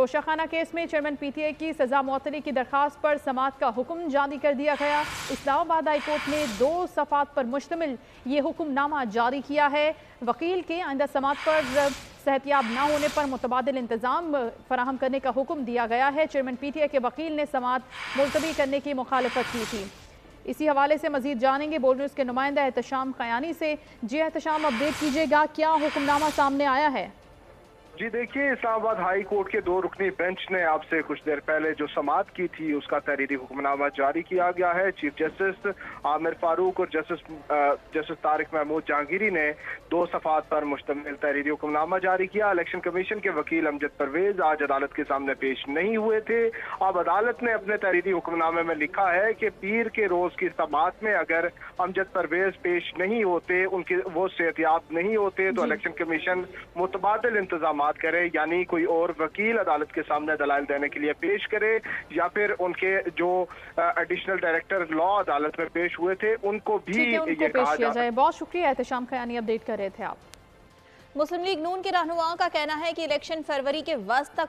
Toshakhana case में chairman PTI की सजा मुअत्तली की दरखास्त पर समाअत का हुक्म जारी कर दिया गया। इस्लामाबाद हाई कोर्ट ने 2 सफ़ात पर मुश्तमिल ये हुक्मनामा जारी किया है। वकील के आइंदा समाअत पर सेहतियाब न होने पर मुतबादिल इंतजाम फराहम करने का हुक्म दिया गया है। चेयरमैन पीटीआई के वकील ने समाअत मुलतवी करने की मुखालफत की थी। इसी हवाले से मजीद जानेंगे बोल न्यूज़ के नुमाइंदा एहतशाम खयानी से। जी एहतशाम, अपडेट कीजिएगा, क्या हुक्मनामा सामने आया है? जी देखिए, इस्लामाबाद हाई कोर्ट के 2 रुकनी बेंच ने आपसे कुछ देर पहले जो समाअत की थी उसका तहरीरी हुक्मनामा जारी किया गया है। चीफ जस्टिस आमिर फारूक और जस्टिस तारिक महमूद जहांगीरी ने 2 सफ़ात पर मुश्तमिल तहरीरी हुक्मनामा जारी किया। इलेक्शन कमीशन के वकील अमजद परवेज आज अदालत के सामने पेश नहीं हुए थे। अब अदालत ने अपने तहरीरी हुक्मनामे में लिखा है कि पीर के रोज की समाअत में अगर अमजद परवेज पेश नहीं होते, उनके वो सेहतियाब नहीं होते, तो इलेक्शन कमीशन मुतबादिल इंतजाम करे, यानी कोई और वकील अदालत के सामने दलाइल देने के लिए पेश करे या फिर उनके जो एडिशनल डायरेक्टर लॉ अदालत में पेश हुए थे उनको भी ये कहा जाए। बहुत शुक्रिया एहतशाम खयानी, अपडेट कर रहे थे आप। मुस्लिम लीग नून के रहनुमाओं का कहना है कि इलेक्शन फरवरी के वस्त तक